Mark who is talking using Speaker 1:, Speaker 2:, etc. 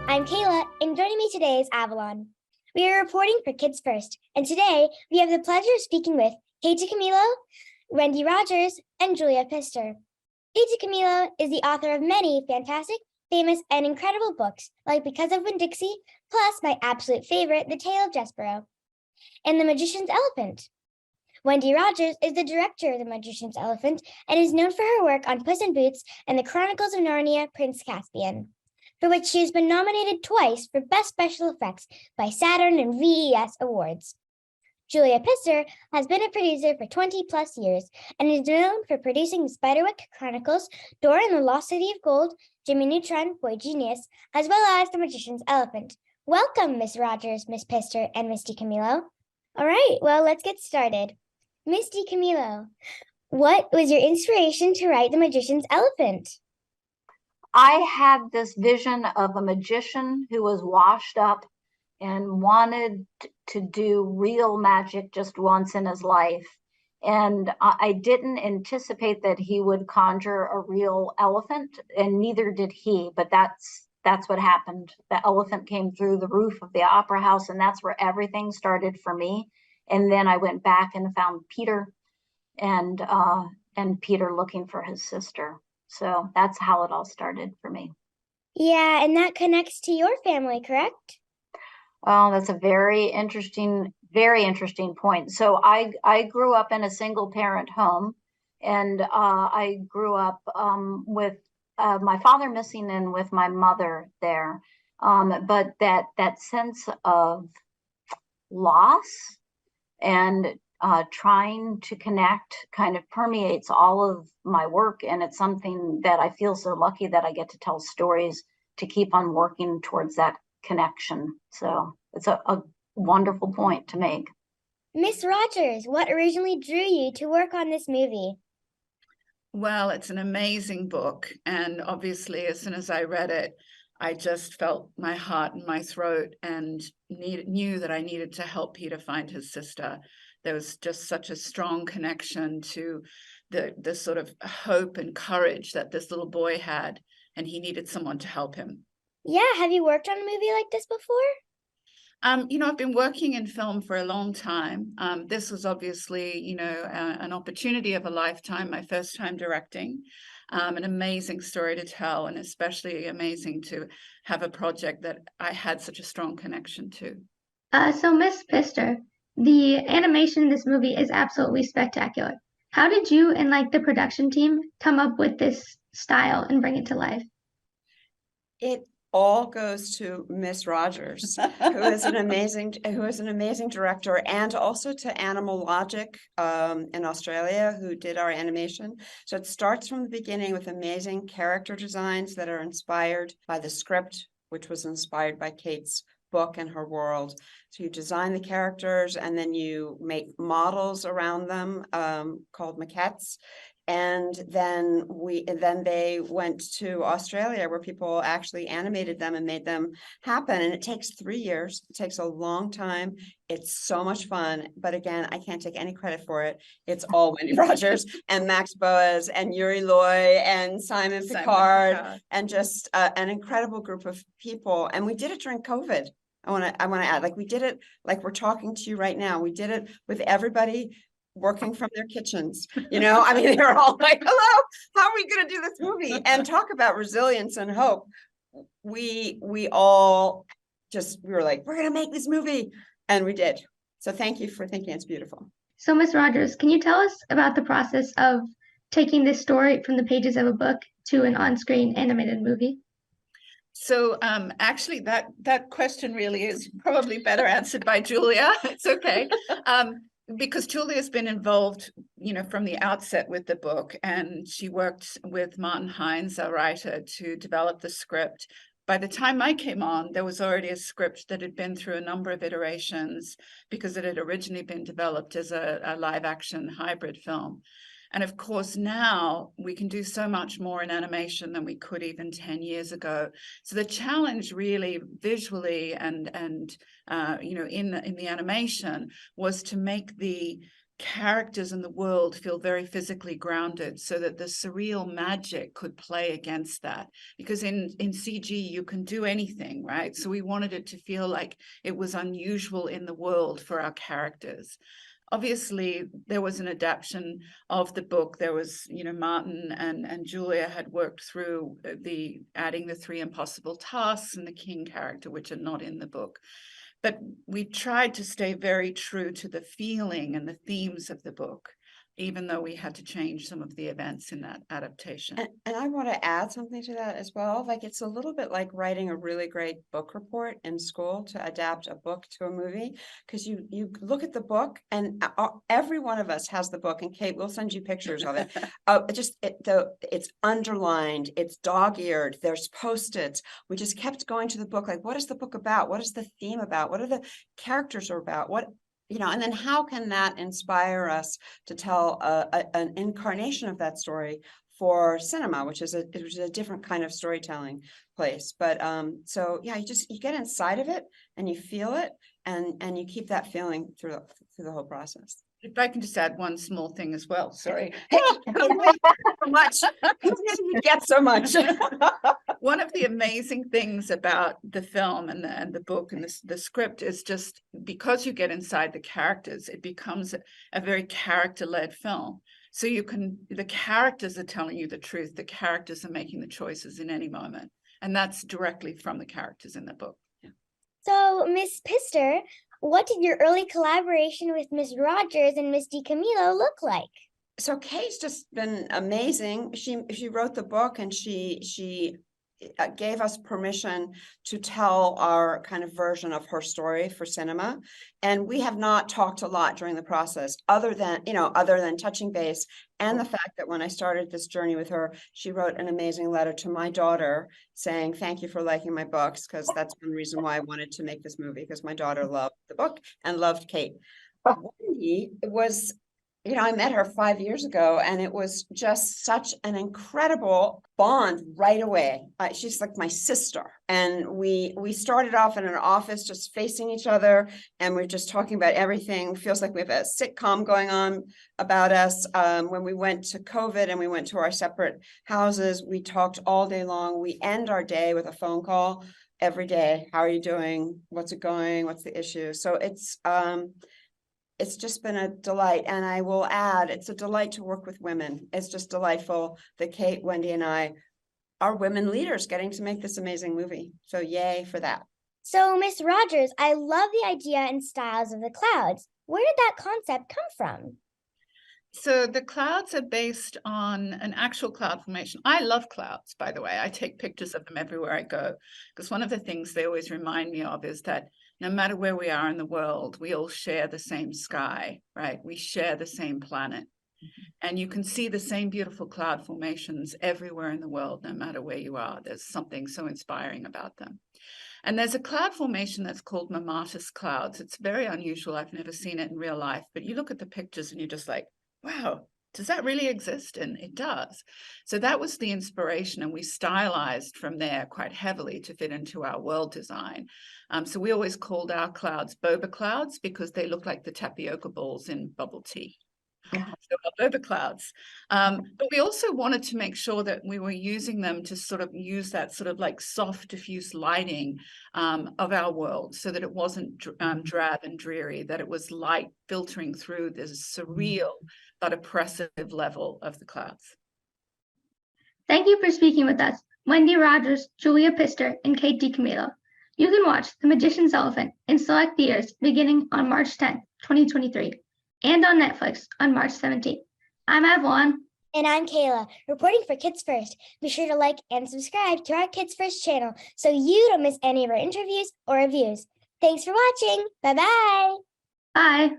Speaker 1: I'm Keila, and joining me today is Avalon. We are reporting for Kids First, and today we have the pleasure of speaking with DiCamillo, Wendy Rodgers, and Julia Pistor. DiCamillo is the author of many fantastic, famous, and incredible books, like Because of Winn Dixie, plus my absolute favorite, The Tale of Despereaux, and The Magician's Elephant. Wendy Rodgers is the director of The Magician's Elephant and is known for her work on Puss in Boots and The Chronicles of Narnia, Prince Caspian, for which she has been nominated twice for Best Special Effects by Saturn and VES Awards. Julia Pistor has been a producer for 20 plus years and is known for producing the Spiderwick Chronicles, Dora and the Lost City of Gold, Jimmy Neutron, Boy Genius, as well as The Magician's Elephant. Welcome, Miss Rodgers, Miss Pistor, and Miss DiCamillo. All right, well, let's get started. Miss DiCamillo, what was your inspiration to write The Magician's Elephant?
Speaker 2: I had this vision of a magician who was washed up and wanted to do real magic just once in his life. And I didn't anticipate that he would conjure a real elephant, and neither did he, but that's what happened. The elephant came through the roof of the opera house, and that's where everything started for me. And then I went back and found Peter and Peter looking for his sister. So that's how it all started for me.
Speaker 1: Yeah, and that connects to your family, correct?
Speaker 2: Well, that's a very interesting point. So I grew up in a single parent home, and I grew up with my father missing and with my mother there. But that sense of loss and trying to connect kind of permeates all of my work. And it's something that I feel so lucky that I get to tell stories to keep on working towards that connection. So it's a wonderful point to make.
Speaker 1: Miss Rodgers, what originally drew you to work on this movie?
Speaker 3: Well, it's an amazing book. And obviously, as soon as I read it, I just felt my heart in my throat and knew that I needed to help Peter find his sister. There was just such a strong connection to the sort of hope and courage that this little boy had, and he needed someone to help him.
Speaker 1: Yeah, have you worked on a movie like this before?
Speaker 3: I've been working in film for a long time. This was obviously, an opportunity of a lifetime, my first time directing. An amazing story to tell, and especially amazing to have a project that I had such a strong connection to.
Speaker 4: So Miss Pistor, the animation in this movie is absolutely spectacular. How did you and the production team come up with this style and bring it to life?
Speaker 5: It all goes to Miss Rodgers, who is an amazing director, and also to Animal Logic in Australia, who did our animation. So it starts from the beginning with amazing character designs that are inspired by the script, which was inspired by Kate's book and her world. So you design the characters, and then you make models around them called maquettes. And then they went to Australia, where people actually animated them and made them happen. And it takes 3 years. It takes a long time. It's so much fun. But again, I can't take any credit for it. It's all Wendy Rodgers and Max Boas and Yuri Loy and Simon Picard and just an incredible group of people. And we did it during COVID. I want to add, we did it like we're talking to you right now. We did it with everybody working from their kitchens, they were all like, hello, how are we going to do this movie? And talk about resilience and hope. We all we were like, we're going to make this movie. And we did. So thank you for thinking it's beautiful.
Speaker 4: So Miss Rodgers, can you tell us about the process of taking this story from the pages of a book to an on-screen animated movie?
Speaker 3: So actually, that question really is probably better answered by Julia. It's okay. Because Julia's been involved, from the outset with the book, and she worked with Martin Hines, our writer, to develop the script. By the time I came on, there was already a script that had been through a number of iterations because it had originally been developed as a live action hybrid film. And of course, now we can do so much more in animation than we could even 10 years ago. So the challenge really visually and in the animation was to make the characters in the world feel very physically grounded, so that the surreal magic could play against that, because in CG you can do anything, right? So we wanted it to feel like it was unusual in the world for our characters. Obviously there was an adaptation of the book. There was, Martin and Julia had worked through adding the 3 impossible tasks and the king character, which are not in the book. But we tried to stay very true to the feeling and the themes of the book, even though we had to change some of the events in that adaptation.
Speaker 5: And I want to add something to that as well. Like, it's a little bit like writing a really great book report in school to adapt a book to a movie, because you look at the book, and every one of us has the book, and Kate, we'll send you pictures of it. It's underlined, it's dog-eared, there's Post-its. We just kept going to the book, like, what is the book about? What is the theme about? What are the characters are about? What, and then how can that inspire us to tell an incarnation of that story for cinema, which is a different kind of storytelling place. But so yeah, you get inside of it and you feel it, and you keep that feeling through the whole process.
Speaker 3: If I can just add one small thing as well, sorry.
Speaker 5: So much. You get so much.
Speaker 3: One of the amazing things about the film and the book and the script is just because you get inside the characters, it becomes a very character-led film. So the characters are telling you the truth. The characters are making the choices in any moment. And that's directly from the characters in the book. Yeah.
Speaker 1: So, Miss Pistor, what did your early collaboration with Miss Rodgers and Miss DiCamillo look like?
Speaker 5: So Kate's just been amazing. She wrote the book, and she gave us permission to tell our kind of version of her story for cinema. And we have not talked a lot during the process, other than touching base. And the fact that when I started this journey with her, she wrote an amazing letter to my daughter saying, thank you for liking my books, because that's one reason why I wanted to make this movie, because my daughter loved the book and loved Kate. Wendy was, I met her 5 years ago, and it was just such an incredible bond right away. She's like my sister. And we started off in an office just facing each other, and we're just talking about everything. It feels like we have a sitcom going on about us. When we went to COVID and we went to our separate houses, we talked all day long. We end our day with a phone call every day. How are you doing? What's it going? What's the issue? So it's just been a delight. And I will add, it's a delight to work with women. It's just delightful that Kate, Wendy, and I are women leaders getting to make this amazing movie. So yay for that.
Speaker 1: So, Miss Rodgers, I love the idea and styles of the clouds. Where did that concept come from?
Speaker 3: So the clouds are based on an actual cloud formation. I love clouds, by the way. I take pictures of them everywhere I go, because one of the things they always remind me of is that no matter where we are in the world, we all share the same sky, right? We share the same planet. Mm-hmm. And you can see the same beautiful cloud formations everywhere in the world, no matter where you are. There's something so inspiring about them. And there's a cloud formation that's called mammatus clouds. It's very unusual. I've never seen it in real life, but you look at the pictures and you're just like, wow, does that really exist? And it does. So that was the inspiration, and we stylized from there quite heavily to fit into our world design. So we always called our clouds boba clouds because they look like the tapioca balls in bubble tea. So boba clouds. But we also wanted to make sure that we were using them to sort of use that sort of like soft diffuse lighting of our world, so that it wasn't drab and dreary, that it was light filtering through this surreal but oppressive level of the clouds.
Speaker 4: Thank you for speaking with us, Wendy Rodgers, Julia Pistor, and Kate DiCamillo. You can watch The Magician's Elephant in select theaters beginning on March 10th, 2023, and on Netflix on March 17th. I'm Avalon.
Speaker 1: And I'm Keila, reporting for Kids First. Be sure to like and subscribe to our Kids First channel so you don't miss any of our interviews or reviews. Thanks for watching. Bye-bye.
Speaker 4: Bye.